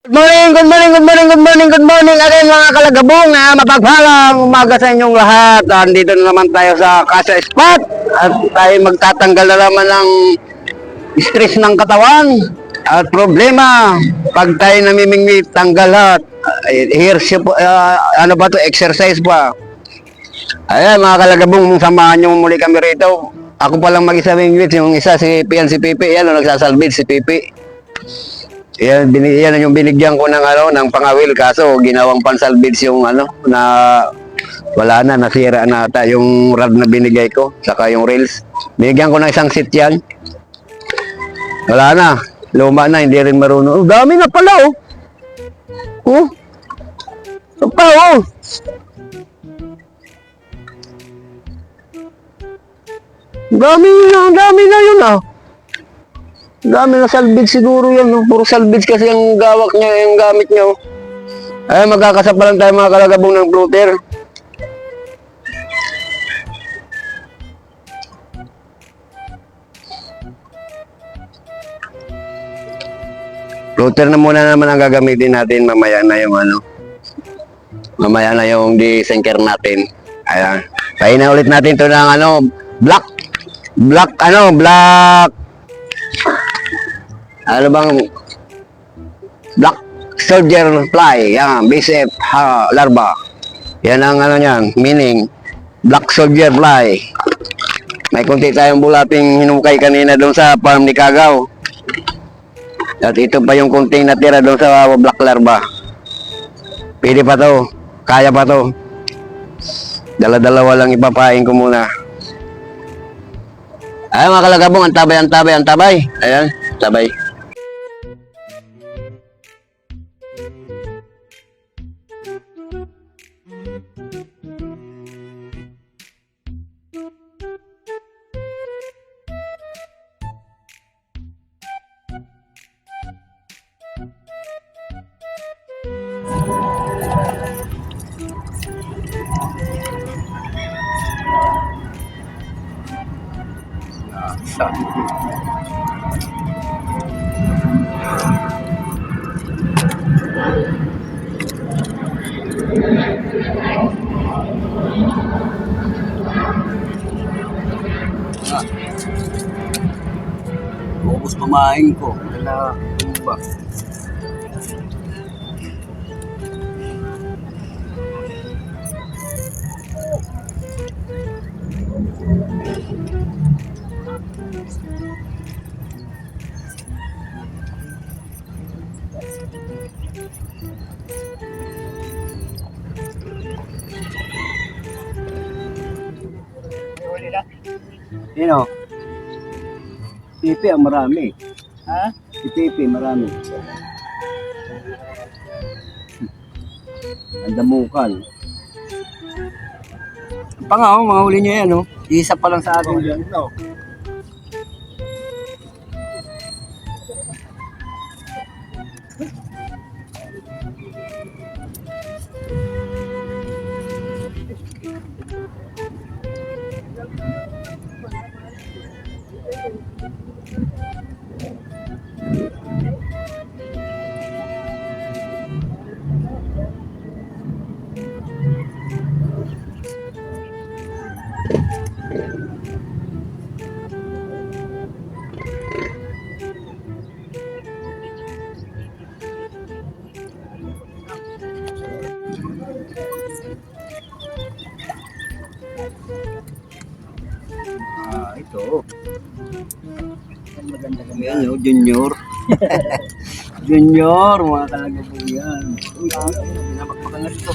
Good morning again mga kalagabong. Mapagpalang umaga sa inyong lahat. Andito na naman tayo sa Casa Spot at tayo magtatanggal na naman ng stress ng katawan at problema. Pag tayo namimingwit, tanggal lahat. Ano ba to? Exercise pa. Ayan mga kalagabong, samahan nyo muli kami rito. Ako palang mag-isa mingwit, yung isa si Pian si Pipi. Yan, nagsasalbid si Pipi. Yan, yan yung binigyan ko ng ng pangawil, kaso ginawang pansalbids yung na wala na, nasira na ata yung rod na binigay ko, saka yung rails. Binigyan ko ng isang seat yan. Wala na, luma na, hindi rin marunong. Oh, dami na pala oh. Oh. Ito pa oh. Dami na yun ah. Dami na salvage siguro yan, no? Puro salvage kasi ang gawak niya, yung gamit niya. Oh. Ay, magkakasap pa lang tayo mga kalagabong ng floater. Floater na muna naman ang gagamitin natin, mamaya na yung mamaya na yung de-sinker natin. Ayan. Kaya na ulit natin ito ng black black soldier fly, yan, BSF larva. Yan ang niyan, meaning black soldier fly. May kunti tayong bulating hinukay kanina doon sa farm ni Kagaw. At ito pa yung kunting natira doon sa black larva. Pwede pa to, kaya pa to. Dala-dalawa lang ipapain ko muna. Ay mga kalagabong, antabay. Ayan, tabay. Ubus pamain ko. Wala ba? Sino? Pipi ang marami. Ha? Si Pipi marami. Ang damukal. Pa nga mga huli niya yan Isa pa lang sa atin dyan. Ito. Maganda yan junior. Junior, mga talaga po yan. Uy, pinapagpakan na dito.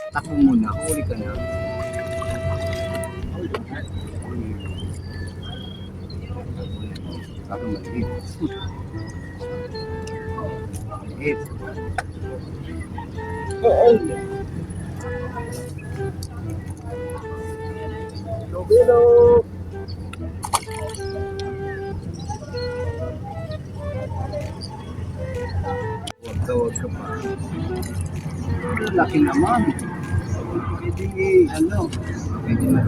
Takbo muna, huli ka na. Ako maliit. Maliit. Hello. Huwag ka pa. Laki naman. Pwede, ano, pwede na.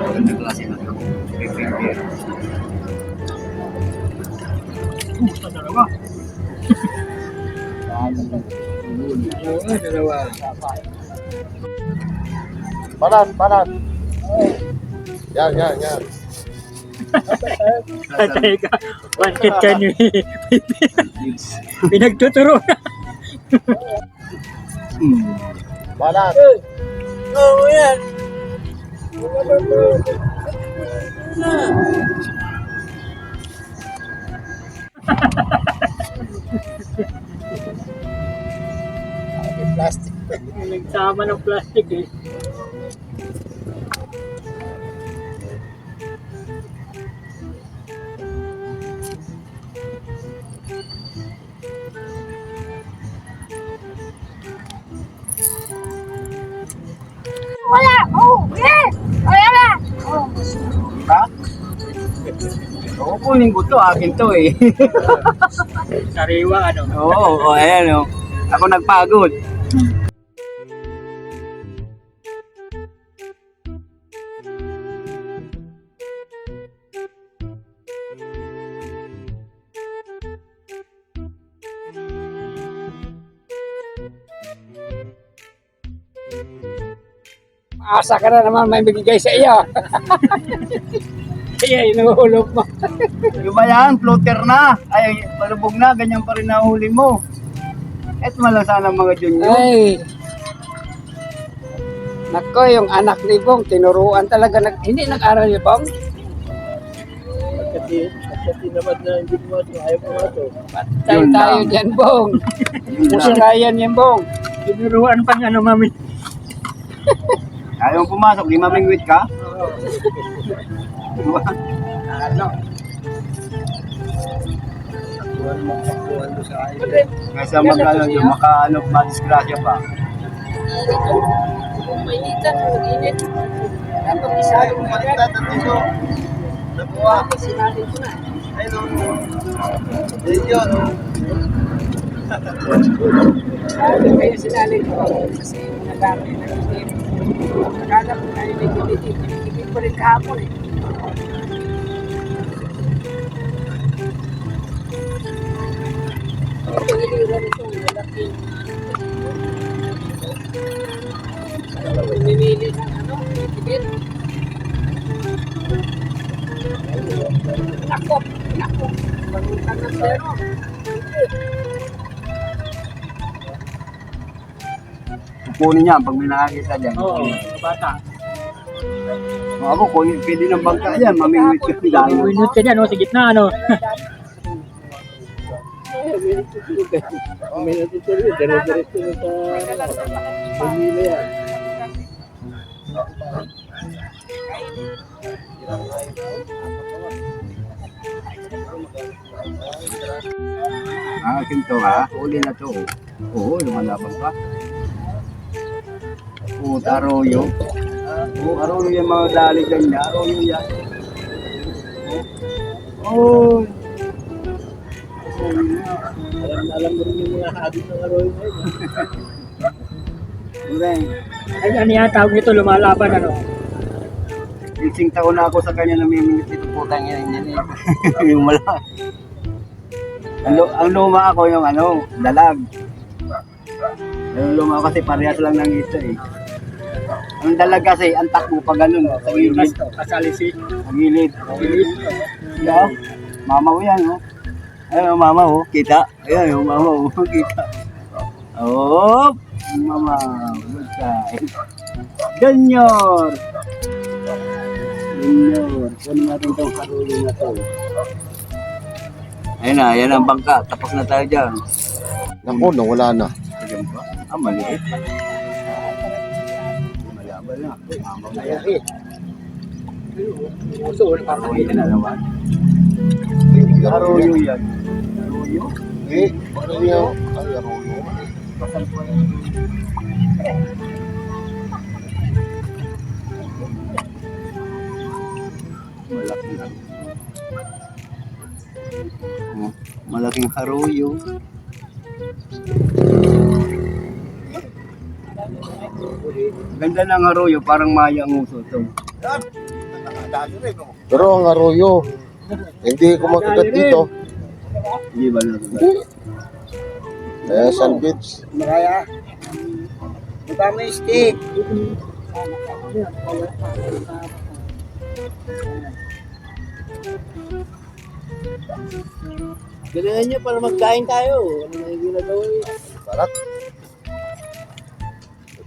Maganda klase na ito. Dalawa. Dalawa. Balat. Yan. Patay ka. One hit ka niyo. Pinagtuturo na. Balat. Oo yan. Plastic. Nagsama ng plastic eh. Wala! Oh! Yes! Wala! Oh! Ha? Oo, kunin ko to. Akin to eh. Sariwa ano. Oo, ayan o. Ako nagpagod. Asa ka na naman may bigay sa iyo. Kaya inuhulog mo. Yung ba yan? Floater na. Ay, palubog na. Ganyan pa rin nahuli mo. Et malang sana mga junior. Ay. Nako, yung anak ni Bong, tinuruan talaga. Hindi nag-aral ni Bong. Kasi naman na hindi mo ayaw mo ito. Patay Yun tayo lang. dyan, Bong. Musirayan yan, Bong. Tinuruan pang ano, mami. Ayaw pumasok. Di mamingwit ka? Diba? Ano? Takbuhan mo sa ayaw. Kaysa mag-ano yung makaano, madisgrasya pa. Mainitan, mag-init. Dapat isalo mo agad. Nakuha. Sinali ko na. Ayun. Ayun. Kaya sinali ko. Kasi nag-aral na hindi. Akala ko na inigilitid. Inigilitid ko rin kahapon eh. Ito niliran ito. Malaki. Minili ng ano. Itigil. Nako. Pagutang ng zero. Kukunin niya pag may nakakita dyan. Oo, bata. Ako, pwede ng bangka yan. Mamingwit ka dahil. Minute ka dyan, sa gitna, ano? May natutuloy. Dire-diretso na sa Manila yan. Akin to ha. Uli na to. Oo, lumalaban pa. Oo, taroyo. Oo, aroyo yung mga dali dyan niya. Aroyo yan. Oo. Alam mo rin yung mga habit ng Aroy ngayon. Correct. Ay, ano yan, tawag nito, lumalaban, ano? Ising taon na ako sa kanya namimingit dito putang yan. Yung malaki. Ang luma ako yung ano, dalag. Yung luma kasi parehas lang ng isa eh. Ang dalag kasi, ang takbo pa ganun. Sa gilid. Kasalisi. Sa gilid. Yeah. Mama ko yan, oh. Ayun, mama, oh. Kita. Ayun, yung mama, oh. Kita. Oh, mama. Good side. Ganyor. Kunin natin itong karuli na to. Ayun na, yan ang bangka. Tapos na tayo dyan. Naku, nawala na. Ayan ba? Ah, maliit. Abal na. Mamamaya. Puso, Arroyo na naman. Arroyo yan. Arroyo? Arroyo. Ay, arroyo. Malaki na. Oh, malaking arroyo. Ganda ng arroyo, parang maya ang uso to. Pero ang arroyo, hindi kumakagat dito. Hindi ba natin? Kaya San Beach. Maraya. Buka mo yung stick. Galingan nyo para magkain tayo. Ano na yung ginagawa nyo? Balat.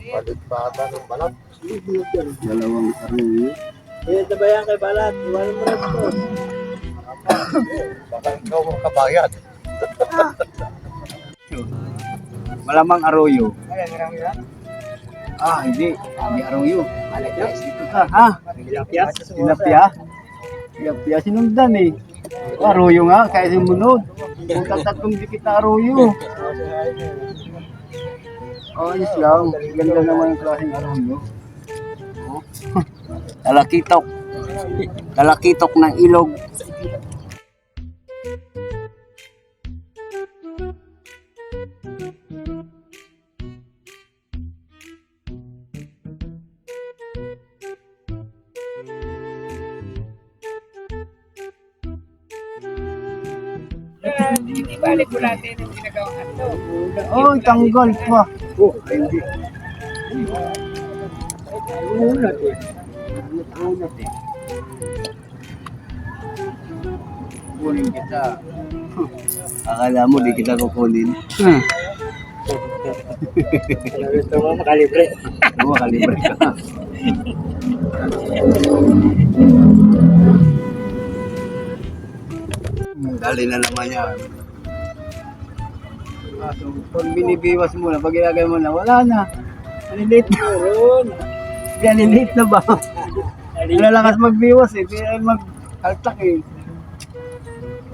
Palit pa ata ng balat. Dalawang arroyo. Eh, tabayan kay Balat. Iwanan mo na ito. Baka ikaw ang kabayad. Malamang arroyo. Marami yan. Ah, hindi. Hindi arroyo. Dito ka, ha? Tilapia? Tilapia? Tilapia sinundan eh. Arroyo nga, kaya sumunod. Kung tatatong dikit na arroyo. Ayos lang. Ganda naman yung klaseng arroyo. Oh. Talakitok. Talakitok ng ilog. Hindi balik ko natin yung ginagawang ato. Oh, tanggal pa. Oh, hindi. Unat eh. Unat eh. Kunin kita. Akala mo di kita kukunin. Gusto mo makalibre. Oo, kalibre ka. Dali na naman yan. So, pag binibiwas mo na, pag ilagay mo na, wala na. Nalilate na. Nalilate na ba? Nalalakas magbiwas eh. Kaya magkaltak eh.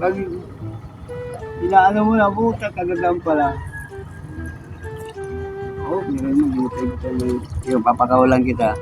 Pag inaano mo na, buta, kagagam pala. Oh, meron mo dito. Yung papakawalan kita.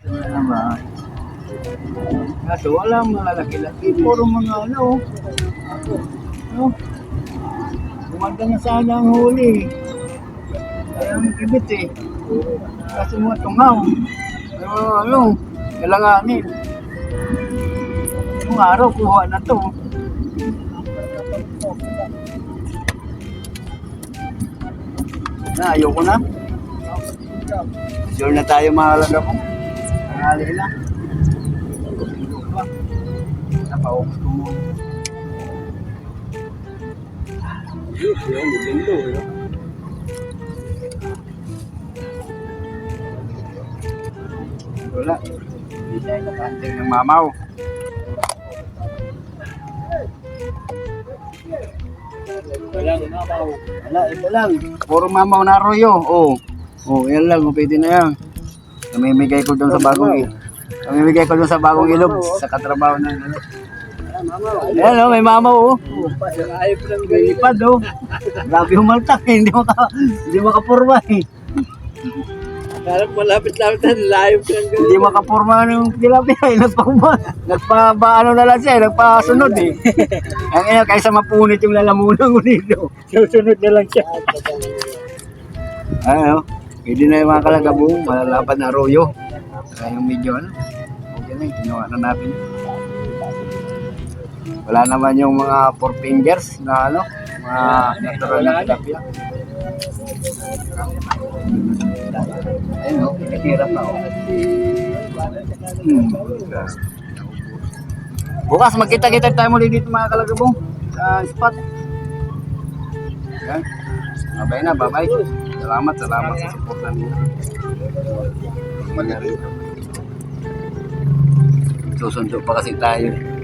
Ano ba? Kaso wala malalaki-laki. Puro mga ano. Ano? Kumanda na sana ang huli. Kaya ang kibit eh. Kaso mga tungaw. Ano? Kailanganin. Yung araw kuha na to. Na, ayoko na. Sure na tayo mga alaga ko. Nangali na. Napaoks ko mo. Yun, maganda eh. Wala. Hindi tayo nakahantay ng mamaw. Wala, ito lang. Puro mamaw na arroyo. Oh. Oh, yan lang. Pwede na yan. Namimigay ko doon sa bagong ilog sa katrabaho na ano. Ayan o, may mamaw o. Ayop lang May ipad o. Grabe humaltak eh. Hindi makapurma eh. Parang malapit-lapit na layo lang gawin. Hindi makapurma ng tilapia eh. Nagpa-ano na lang siya eh. Nagpasunod eh. Ang ina, kaysa mapunit yung lalamunan ko dito. Susunod na lang siya. Ano? Pwede na yung mga kalagabong, malalapad na arroyo. Kaya yung medyo ano, okay na yung ginawa na natin. Wala naman yung mga four fingers na ano, mga natural na tilapia. Ayun o, hirap na o. Bukas magkita-kita tayo muli dito mga kalagabong sa spot. Yan. Babay na, babay. Salamat sa support ninyo. Susundo pa kasi tayo.